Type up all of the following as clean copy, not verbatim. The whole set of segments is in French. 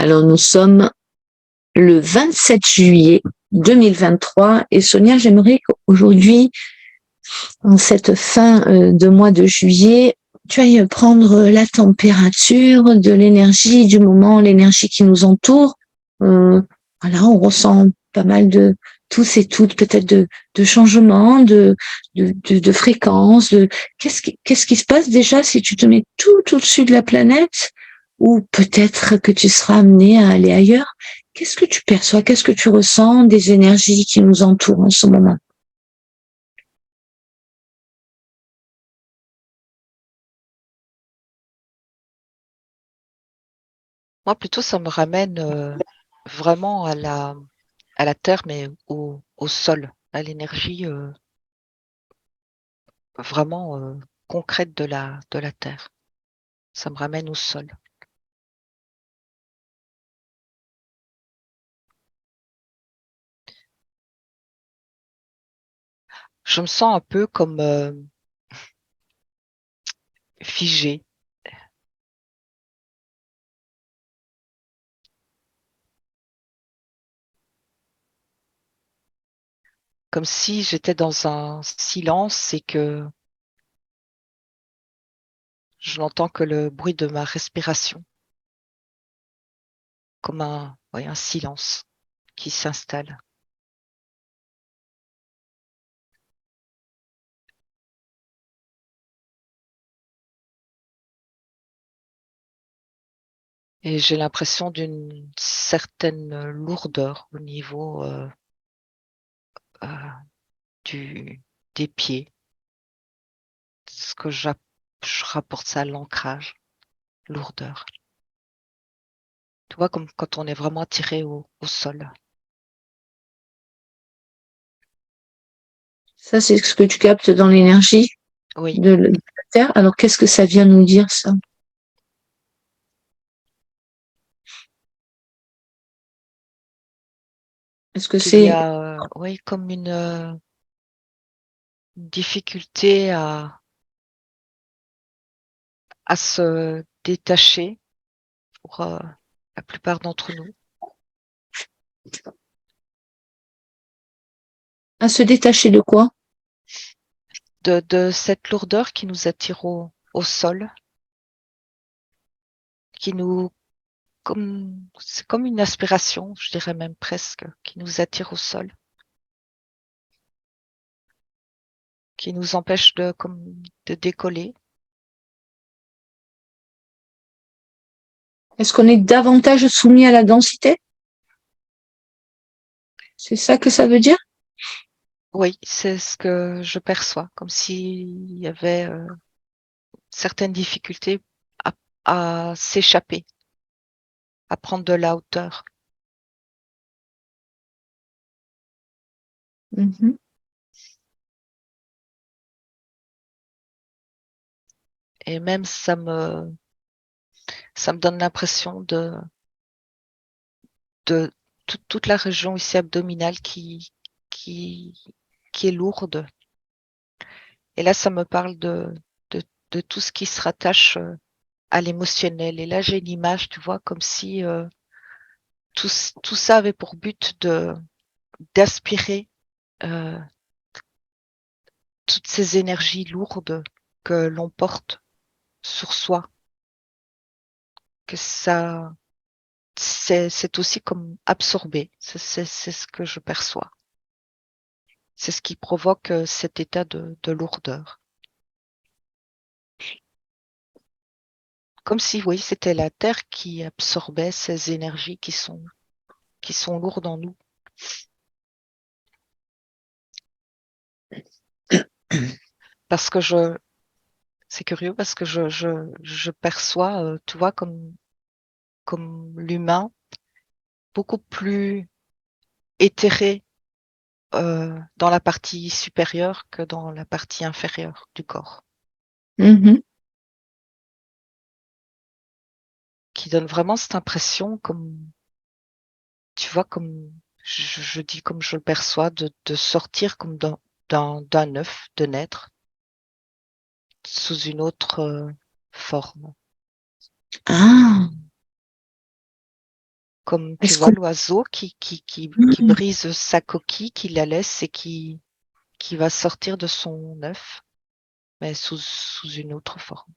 Alors nous sommes le 27 juillet 2023 et Sonia, j'aimerais qu'aujourd'hui, en cette fin de mois de juillet, tu ailles prendre la température de l'énergie du moment, l'énergie qui nous entoure. Voilà, on ressent pas mal de tous et toutes, peut-être de changements, de fréquences. Qu'est-ce qui se passe déjà si tu te mets tout au-dessus de la planète, ou peut-être que tu seras amené à aller ailleurs. Qu'est-ce que tu perçois? Qu'est-ce que tu ressens des énergies qui nous entourent en ce moment? Moi, plutôt, ça me ramène vraiment à la terre, mais au sol, à l'énergie vraiment concrète de la terre. Ça me ramène au sol. Je me sens un peu comme figée, comme si j'étais dans un silence et que je n'entends que le bruit de ma respiration, comme un silence qui s'installe. Et j'ai l'impression d'une certaine lourdeur au niveau euh, du, des pieds. Ce que je rapporte ça à l'ancrage, lourdeur. Tu vois, comme quand on est vraiment attiré au sol. Ça, c'est ce que tu captes dans l'énergie Oui, de la Terre. Alors, qu'est-ce que ça vient nous dire, ça? Est-ce que qu'il y c'est... a, oui, comme une difficulté à se détacher pour la plupart d'entre nous. À se détacher de quoi? De cette lourdeur qui nous attire au sol, qui nous, c'est comme une aspiration, je dirais même presque, qui nous attire au sol, qui nous empêche de décoller. Est-ce qu'on est davantage soumis à la densité? C'est ça que ça veut dire? Oui, c'est ce que je perçois, comme s'il y avait certaines difficultés à s'échapper, à prendre de la hauteur. Mhm. Et même ça me donne l'impression de toute la région ici abdominale qui, qui est lourde. Et là, ça me parle de tout ce qui se rattache à l'émotionnel. Et là, j'ai une image, tu vois, comme si tout ça avait pour but d'aspirer euh, toutes ces énergies lourdes que l'on porte sur soi, que ça, c'est aussi comme absorbé. C'est ce que je perçois. C'est ce qui provoque cet état de lourdeur. Comme si, oui, c'était la Terre qui absorbait ces énergies qui sont lourdes en nous. Parce que c'est curieux parce que je perçois, tu vois, comme l'humain, beaucoup plus éthéré dans la partie supérieure que dans la partie inférieure du corps, Mhm. qui donne vraiment cette impression comme, tu vois, comme je dis comme je le perçois, de sortir comme d'un œuf, de naître sous une autre forme. Ah, Comme tu Est-ce vois qu'on... l'oiseau qui Mhm. brise sa coquille, qui la laisse et qui va sortir de son œuf, mais sous une autre forme.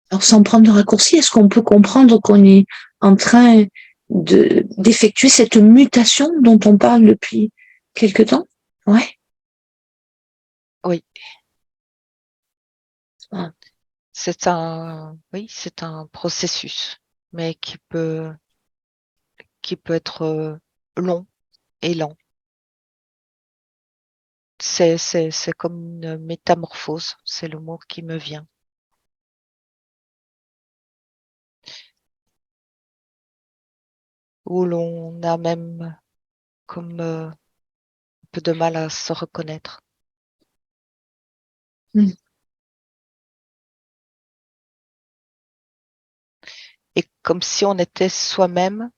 Alors, sans prendre de raccourci, est-ce qu'on peut comprendre qu'on est en train d'effectuer cette mutation dont on parle depuis quelque temps? Ouais. Oui, Ah. c'est un processus, mais qui peut être long et lent. C'est comme une métamorphose, c'est le mot qui me vient. Où l'on a même comme un peu de mal à se reconnaître. Mm. Et comme si on était soi-même,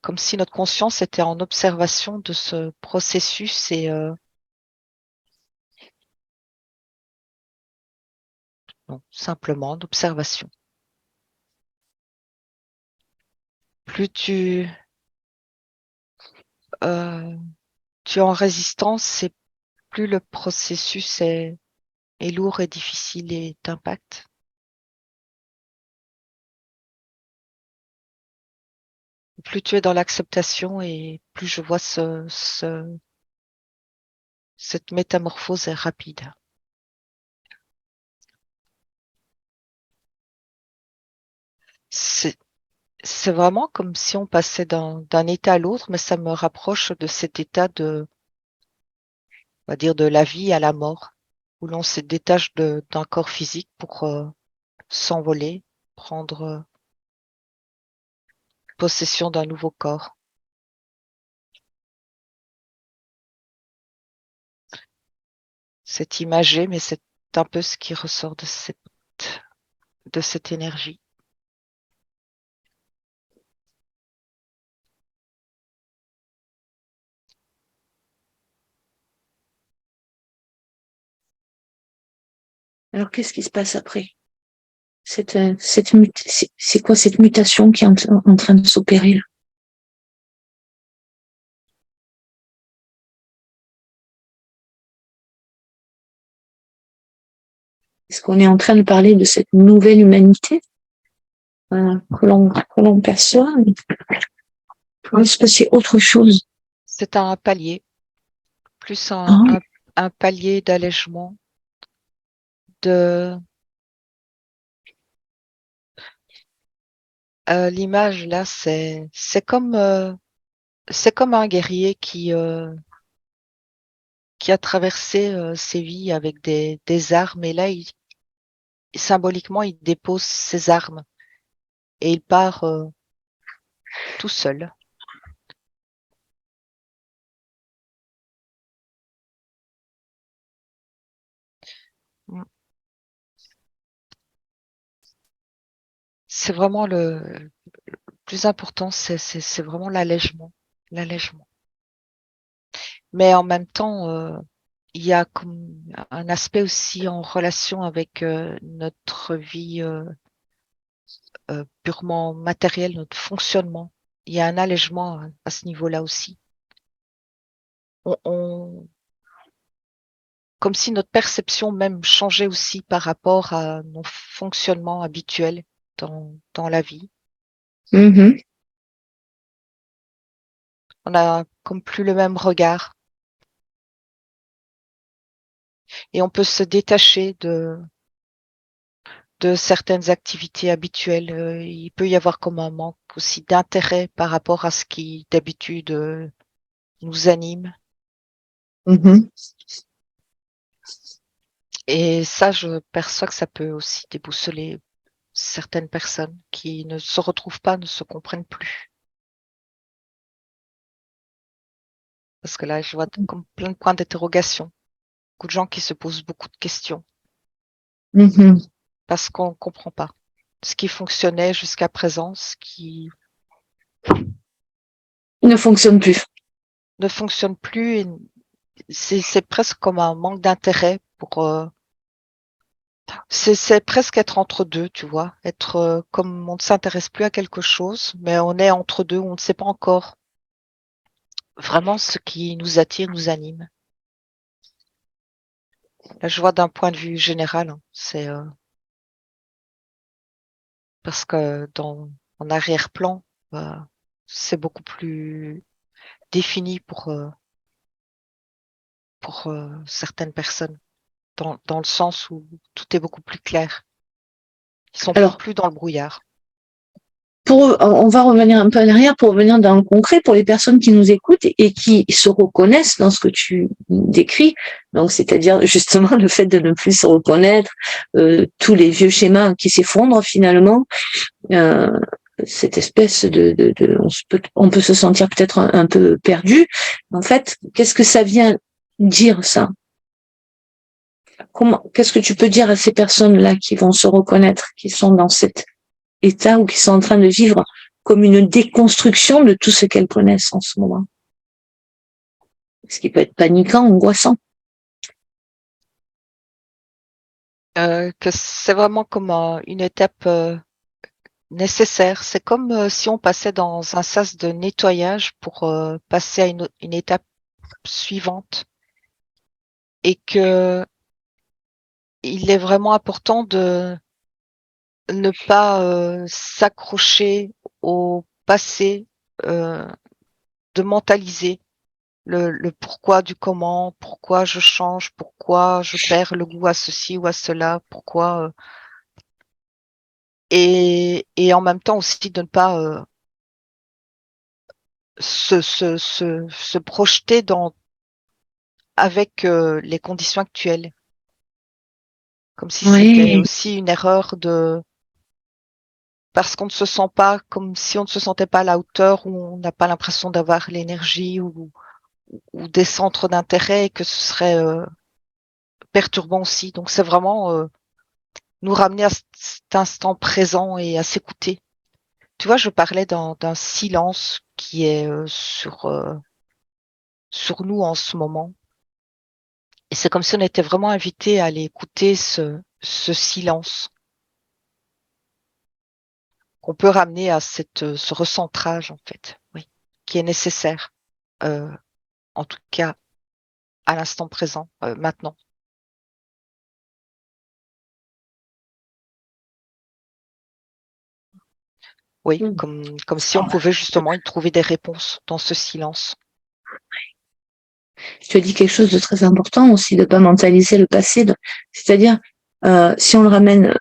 comme si notre conscience était en observation de ce processus et non, simplement d'observation. Plus euh, tu es en résistance, et plus le processus est lourd et difficile et t'impacte. Plus tu es dans l'acceptation et plus je vois cette métamorphose est rapide. C'est c'est vraiment comme si on passait d'un état à l'autre, mais ça me rapproche de cet état on va dire, de la vie à la mort, où l'on se détache d'un corps physique pour s'envoler, prendre possession d'un nouveau corps. C'est imagé, mais c'est un peu ce qui ressort de cette énergie. Alors, qu'est-ce qui se passe après? C'est quoi cette mutation qui est en train de s'opérer là? Est-ce qu'on est en train de parler de cette nouvelle humanité que l'on perçoit? Ou est-ce que c'est autre chose? C'est un palier, plus Ah, un palier d'allègement, de l'image là, c'est comme un guerrier qui a traversé ses vies avec des armes et là, symboliquement, il dépose ses armes et il part tout seul. Mm. C'est vraiment le plus important, c'est vraiment l'allègement, l'allègement. Mais en même temps, il y a comme un aspect aussi en relation avec notre vie purement matérielle, notre fonctionnement. Il y a un allègement à ce niveau-là aussi. On, comme si notre perception même changeait aussi par rapport à nos fonctionnements habituels dans la vie. mhm. On a comme plus le même regard et on peut se détacher de certaines activités habituelles. Il peut y avoir comme un manque aussi d'intérêt par rapport à ce qui d'habitude nous anime. Mhm. Et ça, je perçois que ça peut aussi déboussoler certaines personnes qui ne se retrouvent pas, ne se comprennent plus. Parce que là, je vois comme plein de points d'interrogation. Beaucoup de gens qui se posent beaucoup de questions Mhm. parce qu'on ne comprend pas ce qui fonctionnait jusqu'à présent, ce qui Il ne fonctionne plus. ne fonctionne plus. Et c'est presque comme un manque d'intérêt C'est presque être entre deux, tu vois. Être comme on ne s'intéresse plus à quelque chose, mais on est entre deux, on ne sait pas encore vraiment ce qui nous attire, nous anime. Là, je vois d'un point de vue général, hein, c'est parce que en arrière-plan, bah, c'est beaucoup plus défini pour certaines personnes, dans le sens où tout est beaucoup plus clair. Ils sont Alors, plus dans le brouillard. on va revenir un peu en arrière pour revenir dans le concret pour les personnes qui nous écoutent et qui se reconnaissent dans ce que tu décris. Donc, c'est-à-dire justement le fait de ne plus se reconnaître, tous les vieux schémas qui s'effondrent finalement, euh, cette espèce on peut se sentir peut-être un peu perdu. En fait, qu'est-ce que ça vient dire ça? Qu'est-ce que tu peux dire à ces personnes-là qui vont se reconnaître, qui sont dans cet état ou qui sont en train de vivre comme une déconstruction de tout ce qu'elles connaissent en ce moment? Ce qui peut être paniquant, angoissant. Que c'est vraiment comme une étape nécessaire. C'est comme si on passait dans un sas de nettoyage pour passer à une étape suivante et que il est vraiment important de ne pas s'accrocher au passé, euh, de mentaliser le pourquoi du comment, pourquoi je change, pourquoi je perds le goût à ceci ou à cela, pourquoi et en même temps aussi de ne pas se projeter dans avec les conditions actuelles, comme si c'était Oui, aussi une erreur de parce qu'on ne se sent pas comme si on ne se sentait pas à la hauteur ou on n'a pas l'impression d'avoir l'énergie ou des centres d'intérêt et que ce serait perturbant aussi. Donc c'est vraiment nous ramener à cet instant présent et à s'écouter. Tu vois, je parlais d'un silence qui est sur nous en ce moment. Et c'est comme si on était vraiment invité à aller écouter ce silence qu'on peut ramener à ce recentrage, en fait, oui, qui est nécessaire, euh, en tout cas à l'instant présent, maintenant. Oui, comme si on pouvait justement y trouver des réponses dans ce silence. tu as dit quelque chose de très important aussi, de pas mentaliser le passé. C'est-à-dire, si on le ramène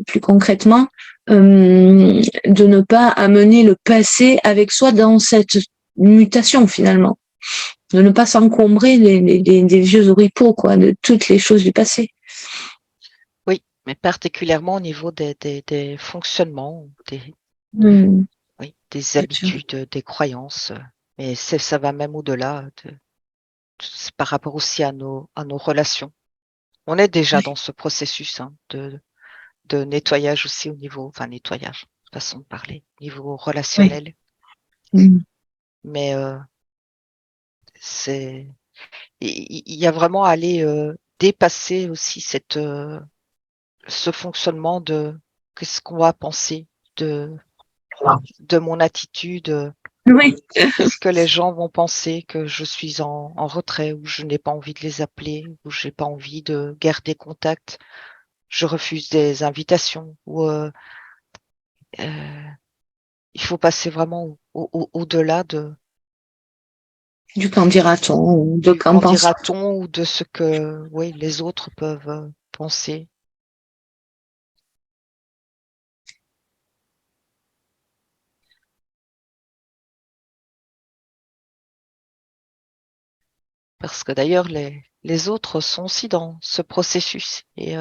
plus concrètement, de ne pas amener le passé avec soi dans cette mutation finalement, de ne pas s'encombrer des vieux oripeaux, quoi, de toutes les choses du passé. Oui, mais particulièrement au niveau des fonctionnements, Mmh, oui, des bien sûr. habitudes, des croyances. Mais ça va même au-delà c'est par rapport aussi à nos relations. On est déjà Oui. dans ce processus hein, de nettoyage aussi au niveau, enfin nettoyage, façon de parler, niveau Oui. relationnel. Mmh. Mais c'est, il y a vraiment à aller dépasser aussi ce fonctionnement de qu'est-ce qu'on va penser de mon attitude, Oui. qu'est-ce que les gens vont penser que je suis en retrait ou je n'ai pas envie de les appeler ou j'ai pas envie de garder contact, je refuse des invitations ou euh, il faut passer vraiment au-delà Du qu'en dira-t-on ou de du qu'en qu'en pense. dira-t-on ou de ce que oui, les autres peuvent penser. Parce que d'ailleurs, les autres sont aussi dans ce processus. Et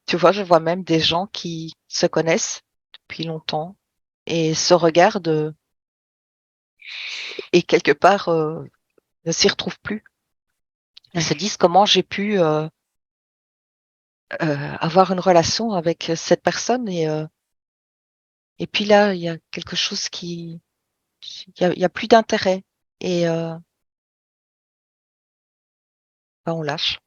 tu vois, je vois même des gens qui se connaissent depuis longtemps et se regardent et quelque part ne s'y retrouvent plus. Ils se disent comment j'ai pu avoir une relation avec cette personne et puis là, il y a quelque chose il y a plus d'intérêt. Et ben, on lâche.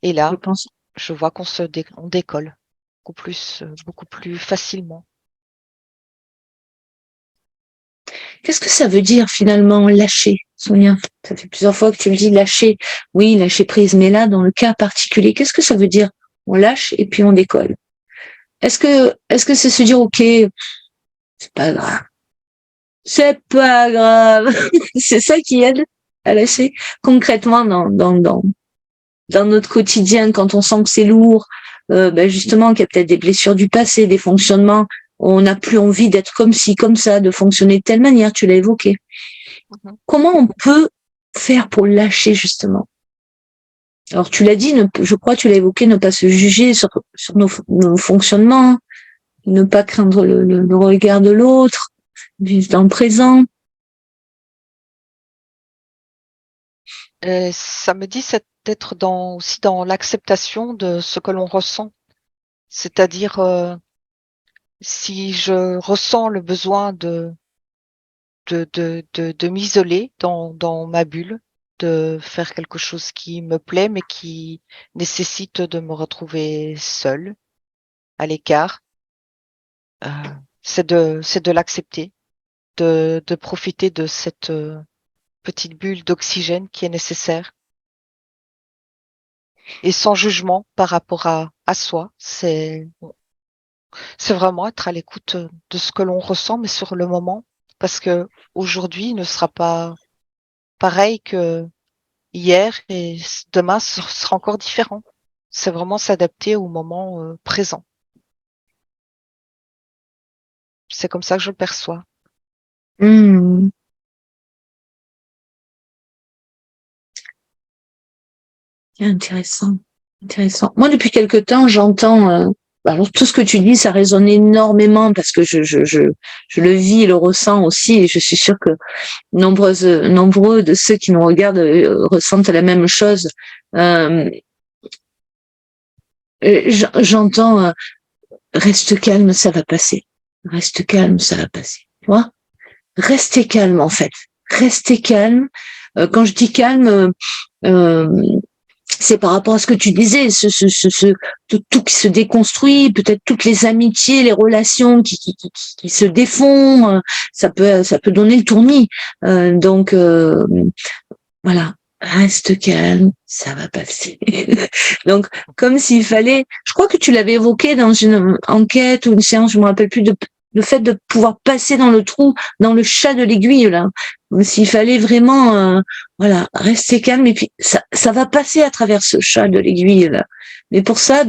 Et Je là, pense. je vois on décolle beaucoup plus facilement. Qu'est-ce que ça veut dire finalement lâcher, Sonia? Ça fait plusieurs fois que tu me dis lâcher. Oui, lâcher prise, mais là, dans le cas particulier, qu'est-ce que ça veut dire? On lâche et puis on décolle. Est-ce que c'est se dire, ok, c'est pas grave. C'est pas grave. C'est ça qui aide à lâcher concrètement dans notre quotidien quand on sent que c'est lourd, justement qu'il y a peut-être des blessures du passé, des fonctionnements, on n'a plus envie d'être comme ci, comme ça, de fonctionner de telle manière, tu l'as évoqué. Mhm. Comment on peut faire pour lâcher justement? Alors tu l'as dit, je crois que tu l'as évoqué, ne pas se juger sur nos fonctionnements, ne pas craindre le regard de l'autre, vivre dans le présent. Ça me dit d'être aussi dans l'acceptation de ce que l'on ressent. C'est-à-dire, si je ressens le besoin de m'isoler dans ma bulle, de faire quelque chose qui me plaît, mais qui nécessite de me retrouver seule, à l'écart, euh, c'est de l'accepter, de profiter de cette petite bulle d'oxygène qui est nécessaire et sans jugement par rapport à soi. C'est vraiment être à l'écoute de ce que l'on ressent, mais sur le moment, parce que aujourd'hui ne sera pas pareil que hier et demain sera encore différent. C'est vraiment s'adapter au moment présent. C'est comme ça que je le perçois. Mmh. Intéressant, intéressant. Moi, depuis quelque temps, j'entends. Alors tout ce que tu dis, ça résonne énormément parce que je le vis et le ressens aussi, et je suis sûre que nombreux de ceux qui nous regardent ressentent la même chose. Euh, J'entends reste calme, ça va passer. Reste calme, ça va passer. Tu vois? Restez calme en fait. Restez calme. Quand je dis calme, euh, c'est par rapport à ce que tu disais, tout qui se déconstruit, peut-être toutes les amitiés, les relations qui se défont, ça peut donner le tournis. Donc voilà, reste calme, ça va passer. Donc comme s'il fallait, je crois que tu l'avais évoqué dans une enquête ou une séance, je me rappelle plus, le fait de pouvoir passer dans le trou, dans le chat de l'aiguille là, comme s'il fallait vraiment, voilà, rester calme et puis ça va passer à travers ce chat de l'aiguille là. Mais pour ça,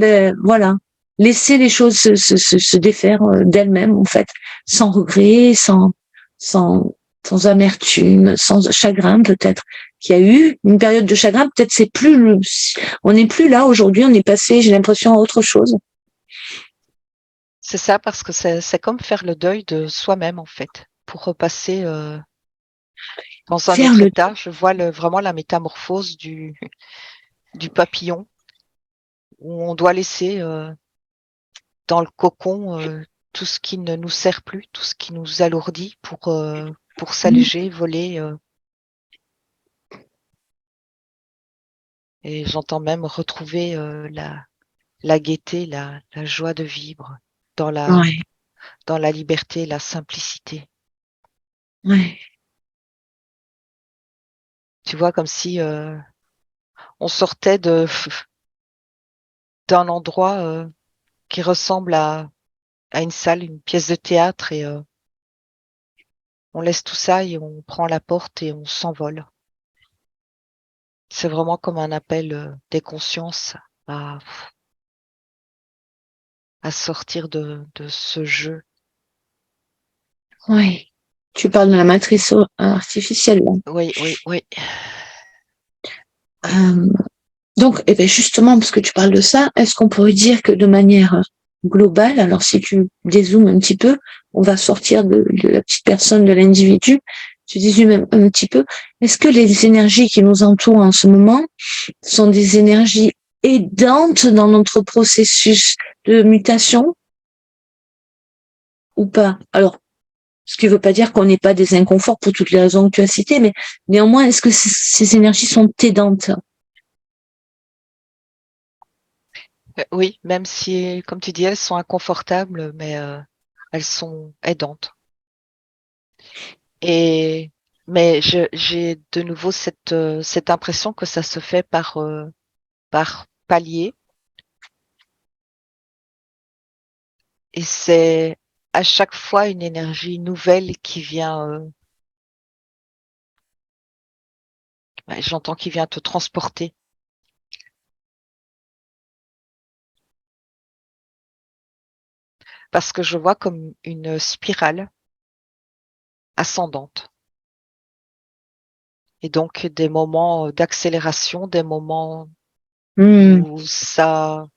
voilà, laisser les choses se défaire d'elles-mêmes en fait, sans regret, sans sans amertume, sans chagrin peut-être, qu'il y a eu une période de chagrin, peut-être on n'est plus là aujourd'hui, on est passé, j'ai l'impression, à autre chose. C'est ça, parce que c'est comme faire le deuil de soi-même, en fait, pour repasser dans un Faire autre le, état. Je vois vraiment la métamorphose du papillon, où on doit laisser dans le cocon tout ce qui ne nous sert plus, tout ce qui nous alourdit pour s'alléger, voler. Et j'entends même retrouver la gaieté, la joie de vivre dans ouais, dans la liberté, la simplicité. ouais, Tu vois, comme si on sortait d'un endroit qui ressemble à une salle, une pièce de théâtre, et on laisse tout ça et on prend la porte et on s'envole. C'est vraiment comme un appel des consciences à, à sortir de ce jeu. ouais. Tu parles de la matrice artificielle, là. Oui, oui, oui. Euh, donc, eh ben justement, parce que tu parles de ça, est-ce qu'on pourrait dire que de manière globale, alors si tu dézoomes un petit peu, on va sortir de la petite personne, de l'individu, tu dézoomes un petit peu, est-ce que les énergies qui nous entourent en ce moment sont des énergies aidantes dans notre processus de mutation ou pas? Alors, Ce qui ne veut pas dire qu'on n'ait pas des inconforts pour toutes les raisons que tu as citées, mais néanmoins, est-ce que ces énergies sont aidantes? Oui, même si, comme tu dis, elles sont inconfortables, mais elles sont aidantes. Et mais j'ai de nouveau cette impression que ça se fait par palier. Et c'est à chaque fois une énergie nouvelle qui vient, j'entends qui vient te transporter. Parce que je vois comme une spirale ascendante. Et donc des moments d'accélération, des moments Hmm. où ça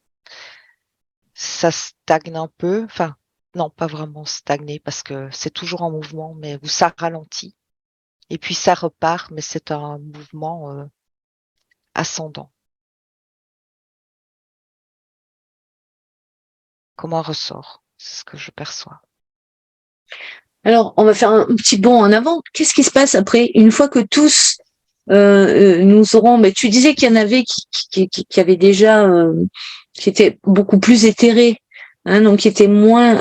stagne un peu. Enfin, non, pas vraiment stagner parce que c'est toujours en mouvement, mais où ça ralentit. Et puis ça repart, mais c'est un mouvement ascendant, comme un ressort. C'est ce que je perçois. Alors, on va faire un petit bond en avant. Qu'est-ce qui se passe après, une fois que tous nous aurons, mais tu disais qu'il y en avait qui avaient déjà, qui étaient beaucoup plus éthérés, hein, donc qui étaient moins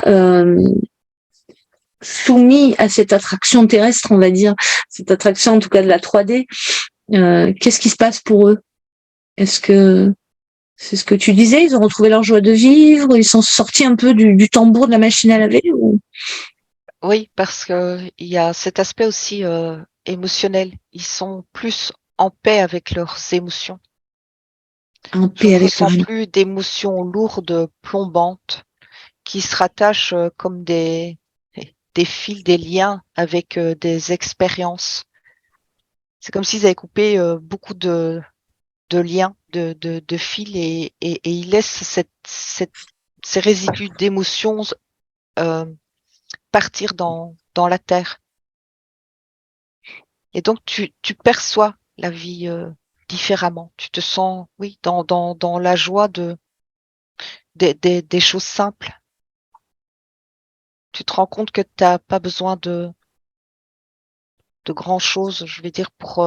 soumis à cette attraction terrestre, on va dire, cette attraction en tout cas de la 3D. Qu'est-ce qui se passe pour eux? Est-ce que c'est ce que tu disais, ils ont retrouvé leur joie de vivre, ils sont sortis un peu du tambour de la machine à laver ou Oui, parce que il y a cet aspect aussi émotionnel. Ils sont plus en paix avec leurs émotions. en Je paix ne avec leur ressens âme? plus d'émotions lourdes, plombantes, qui se rattachent comme des fils, des liens avec des expériences. C'est comme s'ils avaient coupé beaucoup de liens, de fils et ils laissent ces résidus d'émotions euh, partir dans la terre. Et donc, tu perçois la vie différemment. Tu te sens, oui, dans la joie des choses simples. Tu te rends compte que tu n'as pas besoin de grand-chose, je vais dire, pour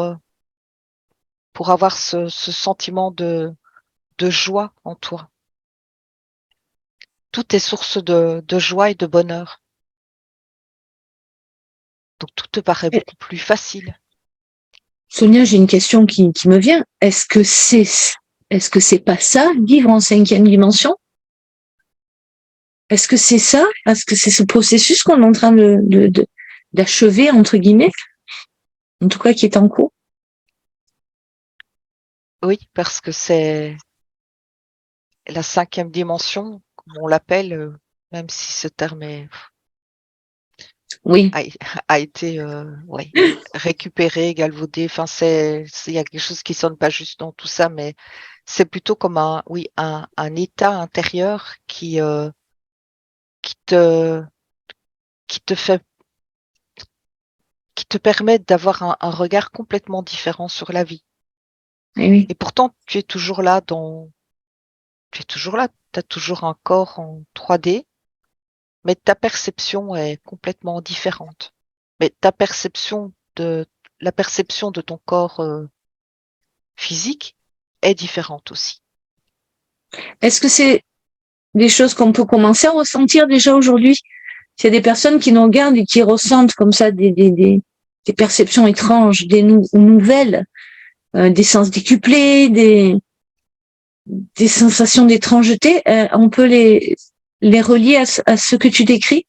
avoir ce sentiment de joie en toi. Tout est source de joie et de bonheur. Donc, tout te paraît beaucoup plus facile. Sonia, j'ai une question qui me vient. Est-ce que c'est pas ça, vivre en 5e dimension? Est-ce que c'est ça? Est-ce que c'est ce processus qu'on est en train d'achever, entre guillemets? En tout cas, qui est en cours? Oui, parce que c'est la 5e dimension, comme on l'appelle, même si ce terme Oui. a, a été ouais, récupéré, galvaudé. Enfin, il y a quelque chose qui sonne pas juste dans tout ça, mais c'est plutôt comme oui, un état intérieur qui te, qui te fait, qui te permet d'avoir un regard complètement différent sur la vie. Oui, oui. Et pourtant, tu es toujours là, tu as toujours un corps en 3D, mais ta perception est complètement différente. Mais la perception de ton corps physique est différente aussi. Est-ce que c'est des choses qu'on peut commencer à ressentir déjà aujourd'hui? Il y a des personnes qui nous regardent et qui ressentent comme ça des perceptions étranges, nouvelles, des sens décuplés, des sensations d'étrangeté, on peut les relier à ce que tu décris?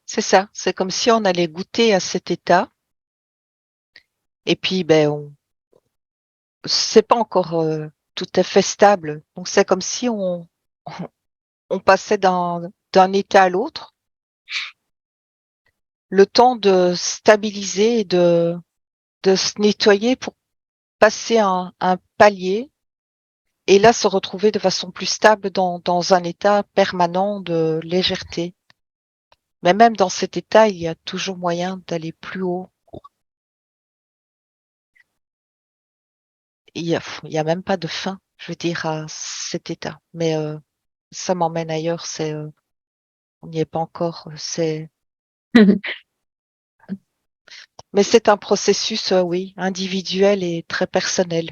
C'est ça, c'est comme si on allait goûter à cet état et puis c'est pas encore tout à fait stable. Donc c'est comme si on passait d'un état à l'autre, le temps de stabiliser et de se nettoyer pour passer un palier et là se retrouver de façon plus stable dans un état permanent de légèreté. Mais même dans cet état, il y a toujours moyen d'aller plus haut. Il y a même pas de fin, je veux dire, à cet état. Mais ça m'emmène ailleurs. On n'y est pas encore. Mais c'est un processus, oui, individuel et très personnel.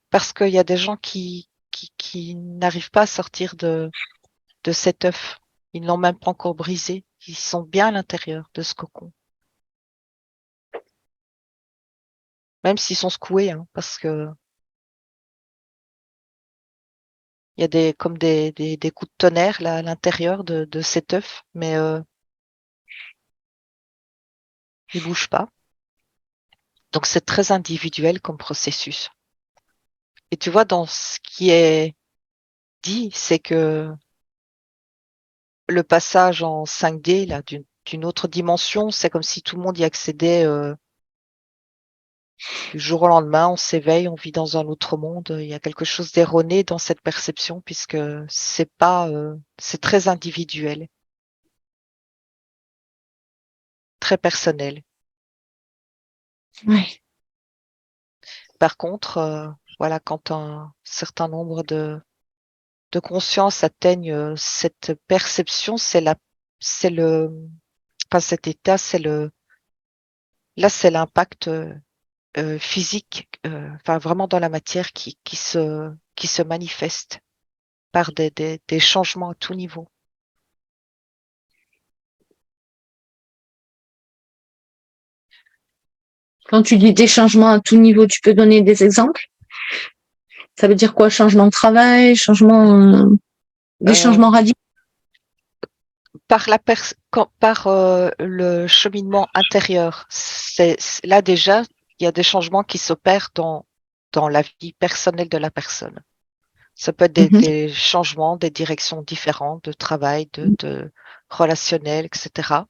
Parce qu'il y a des gens qui n'arrivent pas à sortir de cet œuf. Ils ne l'ont même pas encore brisé. Ils sont bien à l'intérieur de ce cocon. Même s'ils sont secoués, hein, parce que il y a comme des coups de tonnerre là à l'intérieur de cet œuf, mais il bouge pas. Donc c'est très individuel comme processus. Et tu vois, dans ce qui est dit, c'est que le passage en 5D là d'une autre dimension, c'est comme si tout le monde y accédait du jour au lendemain. On s'éveille, on vit dans un autre monde. Il y a quelque chose d'erroné dans cette perception puisque c'est pas, c'est très individuel, très personnel. Ouais. Par contre, voilà, quand un certain nombre de consciences atteignent cette perception, c'est le, pas cet état, là, c'est l'impact physique, enfin vraiment dans la matière qui se manifeste par des changements à tout niveau. Quand tu dis des changements à tout niveau, tu peux donner des exemples? Ça veut dire quoi? Changement de travail, des Euh, changements radicaux? par le cheminement intérieur, là déjà, il y a des changements qui s'opèrent dans la vie personnelle de la personne. Ça peut être Mhm. des changements, des directions différentes de travail, de relationnel, etc.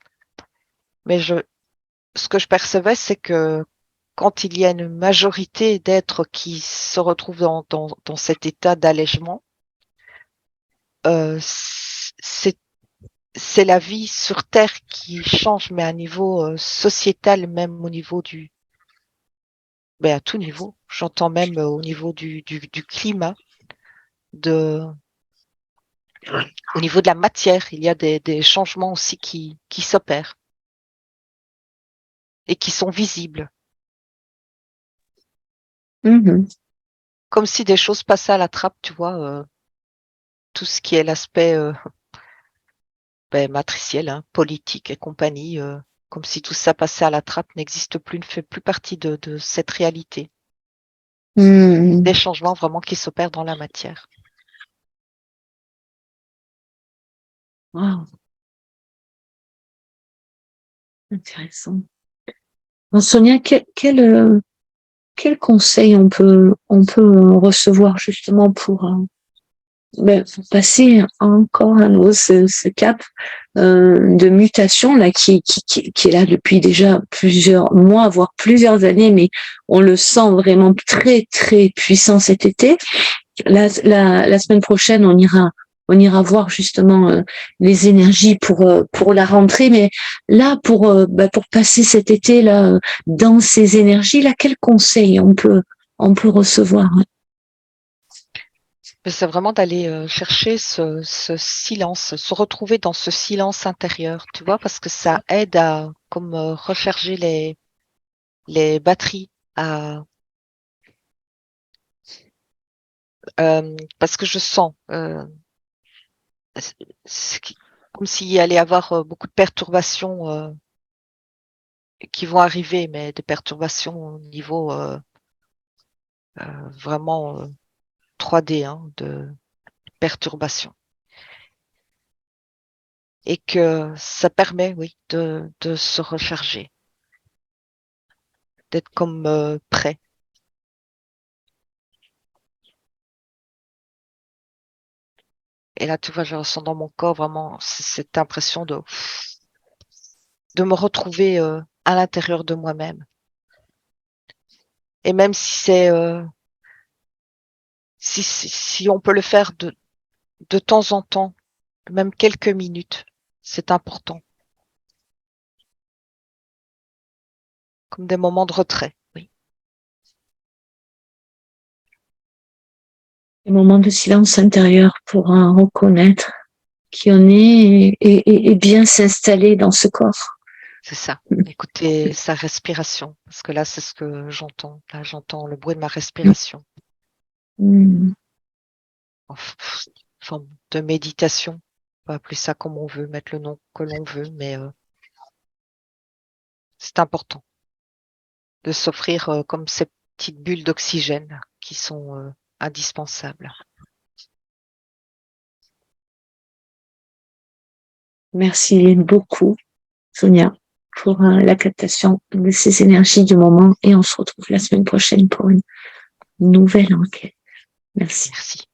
Mais ce que je percevais, c'est que quand il y a une majorité d'êtres qui se retrouvent dans cet état d'allègement, c'est la vie sur Terre qui change, mais à un niveau sociétal, même au niveau à tout niveau. J'entends même au niveau du climat, de, au niveau de la matière, il y a des changements aussi qui s'opèrent et qui sont visibles, Mhm. comme si des choses passaient à la trappe, tu vois, tout ce qui est l'aspect matriciel, hein, politique et compagnie, comme si tout ça passait à la trappe, n'existe plus, ne fait plus partie de cette réalité. Des Mhm. changements vraiment qui s'opèrent dans la matière. Wow, intéressant. Donc, Sonia, quel conseil on peut recevoir justement pour passer encore à nouveau ce cap de mutation là qui est là depuis déjà plusieurs mois, voire plusieurs années, mais on le sent vraiment très très puissant cet été. La semaine prochaine, on ira voir justement les énergies pour la rentrée. Mais là, pour passer cet été là dans ces énergies là, quel conseil on peut recevoir? Mais c'est vraiment d'aller chercher ce silence, se retrouver dans ce silence intérieur, tu vois, parce que ça aide à comme recharger les batteries, à, parce que je sens comme s'il allait y avoir beaucoup de perturbations qui vont arriver, mais des perturbations au niveau vraiment 3D, hein, de perturbations. Et que ça permet, oui, de se recharger, d'être comme prêt. Et là, tu vois, je ressens dans mon corps vraiment cette impression de me retrouver à l'intérieur de moi-même. Et même si c'est si on peut le faire de temps en temps, même quelques minutes, c'est important, comme des moments de retrait. Oui. Des moments de silence intérieur pour reconnaître. qui on est et bien s'installer dans ce corps. C'est ça. Écouter sa respiration. Parce que là, c'est ce que j'entends. Là, j'entends le bruit de ma respiration. Mm. En forme de méditation. On peut appeler ça comme on veut, mettre le nom que l'on veut, mais c'est important de s'offrir comme ces petites bulles d'oxygène qui sont indispensables. Merci beaucoup, Sonia, pour la captation de ces énergies du moment et on se retrouve la semaine prochaine pour une nouvelle enquête. Merci. Merci.